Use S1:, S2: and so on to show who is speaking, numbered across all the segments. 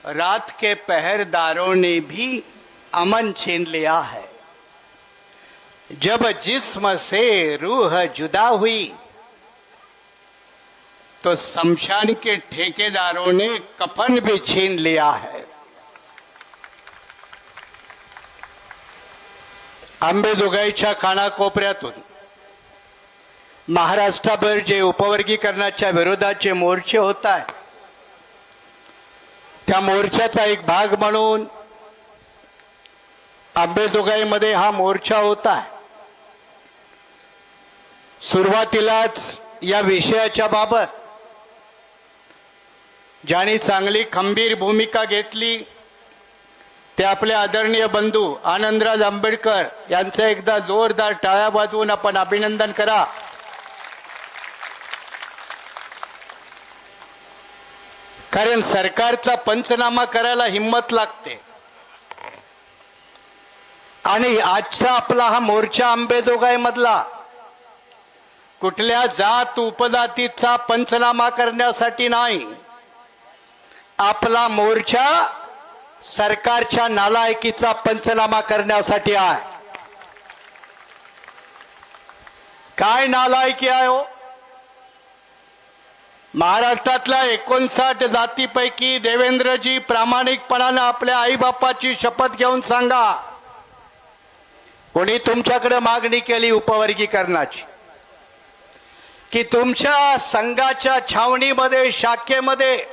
S1: रात के पहरेदारों ने भी अमन छीन लिया है। जब जिस्म से रूह जुदा हुई तो शमशान के ठेकेदारों ने कफन भी छीन लिया है। अंबेजोगाईच्या कानाकोपऱ्यातून महाराष्ट्रभर जे उपवर्गीकरणाच्या विरोधाचे मोर्चे होत आहेत, त्या मोर्चाचा एक भाग म्हणून अंबेजोगाईमध्ये हा मोर्चा होता आहे। सुरुवातीलाच या विषयाच्या बाबत ज्यांनी चांगली खंबीर भूमिका घेतली ते आपले आदरणीय बंधू आनंदराज आंबेडकर यांचं एकदा जोरदार टाळ्या वाजवून आपण अभिनंदन करा। कारण सरकारचा पंचनामा करायला हिम्मत लागते आणि आजचा आपला हा मोर्चा अंबेजोगाई मधला कुठल्या जात उपजातीचा पंचनामा करण्यासाठी नाही, आपला मोर्चा सरकारच्या नालायकीचा पंचनामा करण्यासाठी आहे। काय नालायकी आहे हो? महाराष्ट्रातल्या 59 जातीपैकी देवेंद्रजी प्रामाणिकपणाने आपल्या आईबापाची शपथ घेऊन सांगा, कोणी तुमच्याकडे मागणी केली उपवर्गीकरणाची की तुमच्या संघाच्या छावणीमध्ये शाखेमध्ये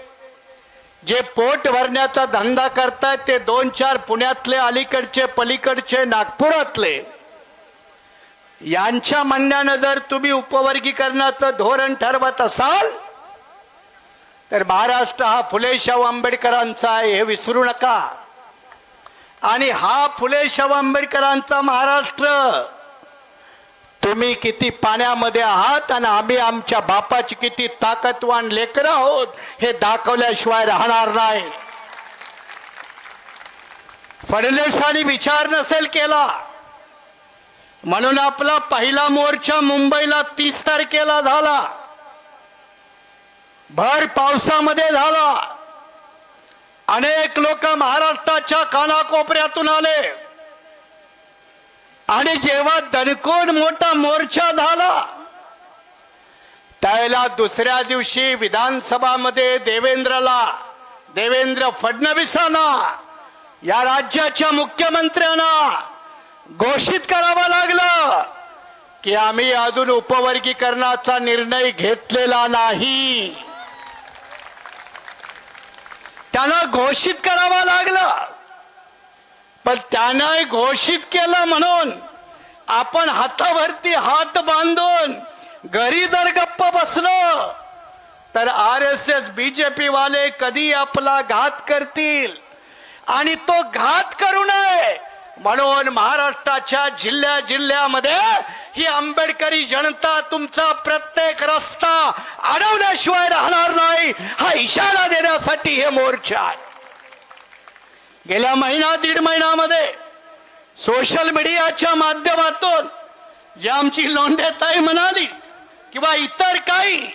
S1: जे पोट भरण्याचा धंदा करतायत ते 2-4 पुण्यातले, अलीकडचे, पलीकडचे, नागपुरातले, यांच्या म्हणण्याने जर तुम्ही उपवर्गीकरणाचं धोरण ठरवत असाल तर महाराष्ट्र हा फुले शाहू आंबेडकरांचा आहे हे विसरू नका। आणि हा फुले शाहू आंबेडकरांचा महाराष्ट्र तुम्ही किती पाण्यामध्ये आहात आणि आम्ही आमच्या बापाची किती ताकदवान लेकरं आहोत हे दाखवल्याशिवाय राहणार नाही। फडणवीसांनी विचार नसेल केला म्हणून आपला पहिला मोर्चा मुंबईला 30 तारखेला झाला, भर पावसामध्ये झाला। अनेक लोक महाराष्ट्राच्या कानाकोपऱ्यातून आले आणि जेव्हा दणकून मोठा मोर्चा झाला त्याला दुसऱ्या दिवशी विधानसभामध्ये देवेंद्र फडणवीसांना, या राज्याच्या मुख्यमंत्र्यांना घोषित करावं लागलं की आम्ही अजून उपवर्गीकरणाचा निर्णय घेतलेला नाही। त्यांना घोषित करावं लागलं, पण त्याने घोषित केलं म्हणून आपण हातावरती हात बांधून घरी जर गप्प बसलो तर RSS बीजेपी वाले कधी आपला घात करतील आणि तो घात करू नये म्हणून महाराष्ट्राच्या जिल्ह्यामध्ये ही आंबेडकरी जनता तुमचा प्रत्येक रस्ता अडवल्याशिवाय राहणार नाही हा इशारा देण्यासाठी हे मोर्चा आहे। गेल्या दीड महिन्यामध्ये सोशल मीडियाच्या माध्यमातून जे आमची लोंढेताई म्हणाली किंवा इतर काही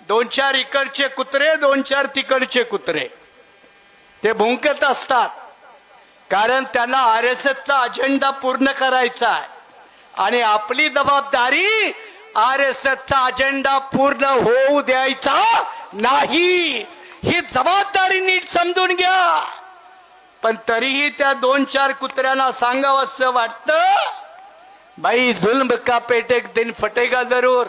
S1: 2-4 इकडचे कुत्रे 2-4 तिकडचे कुत्रे ते भुंकत असतात, कारण त्यांना RSSचा अजेंडा पूर्ण करायचा आहे आणि आपली जबाबदारी RSSचा अजेंडा पूर्ण होऊ द्यायचा नाही, ही जबाबदारी नीट समजून घ्या। पण तरीही त्या 2-4 कुत्र्यांना सांगावंसं वाटतं, भाई जुल्म का पेट एक दिन फटेगा जरूर,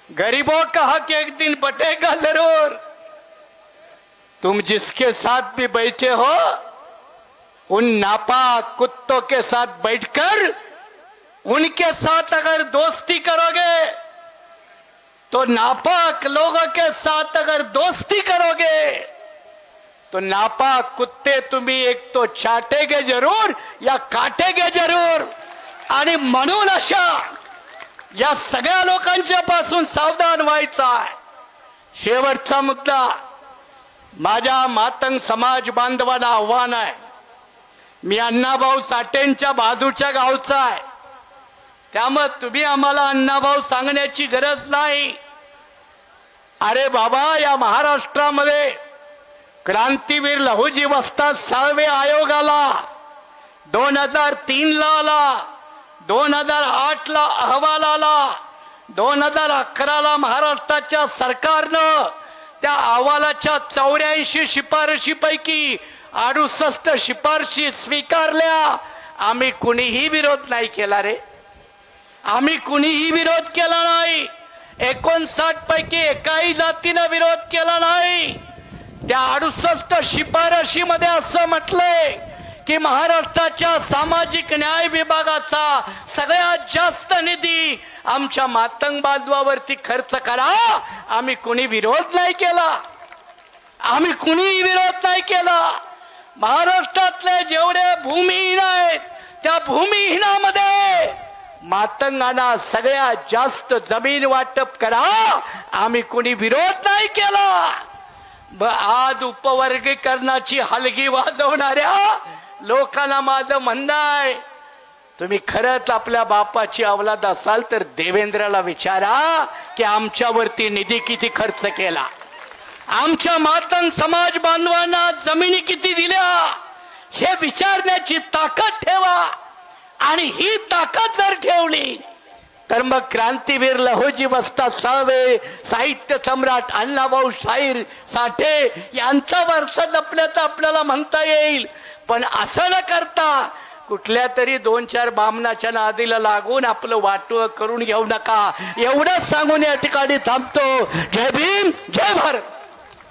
S1: गरीबों का हक एक दिन बटेगा जरूर। तुम जिसके साथ भी बैठे हो उन नापाक कुत्तों के साथ बैठकर उनके साथ अगर दोस्ती करोगे तो नापाक लोगों के साथ अगर दोस्ती करोगे तो नापाक कुत्ते तुम्ही एक तो चाटेगे जरूर या काटेगे जरूर। आणि म्हणून अशा या सगळ्या लोकांच्या पासून सावधान व्हायचं आहे। शेवटचा मुद्दा माझ्या मातंग समाज बांधवांना आव्हान आहे, मी अण्णाभाऊ साठेंच्या बाजूच्या गावचा आहे, त्यामुळे तुम्ही आम्हाला अण्णाभाऊ सांगण्याची गरज नाही। अरे बाबा, या महाराष्ट्रामध्ये क्रांतीवीर लहुजी वस्ताद साळवे आयोग आला, 2003 ला आला, 2008 ला अहवाल आला, 2011 ला महाराष्ट्राच्या सरकारनं त्या अहवालाच्या 84 शिफारशीपैकी 68 शिफारशी स्वीकारल्या. आम्ही कुणीही विरोध नाही केला रे, आम्ही कुणीही विरोध केला नाही. 59 पैकी एकाही जातीनं विरोध केला नाही. त्या 68 शिफारशीमध्ये असं म्हटलंय की महाराष्ट्राच्या सामाजिक न्याय विभागाचा सगळ्यात जास्त निधी आमच्या मातंग बांधवावरती खर्च करा. आम्ही कुणी विरोध नाही केला, आम्ही कुणीही विरोध नाही केला. महाराष्ट्रातले जेवढे भूमिहीन आहेत त्या भूमिहीनामध्ये मातंगांना सगळ्यात जास्त जमीन वाटप करा. आम्ही कुणी विरोध नाही केला. आज उपवर्गीकरणाची हलगी वाजवणाऱ्या लोकांना माझं म्हणणं आहे, तुम्ही खरंच आपल्या बापाची अवलाद असाल तर देवेंद्रला विचारा की आमच्यावरती निधी किती खर्च केला, आमच्या मातंग समाज बांधवांना जमिनी किती दिल्या, हे विचारण्याची ताकद ठेवा. आणि ही ताकद जर ठेवली तर मग क्रांतीवीर लहुजी वस्ताद साळवे, साहित्य सम्राट अण्णाभाऊ शाहीर साठे यांचा वारसा जपल्याचं आपल्याला म्हणता येईल. पण असं न करता कुठल्या तरी 2-4 बामणाच्या नादीला लागून आपलं वाटोळं करून घेऊ नका, एवढंच सांगून या ठिकाणी थांबतो. जय भीम, जय भारत.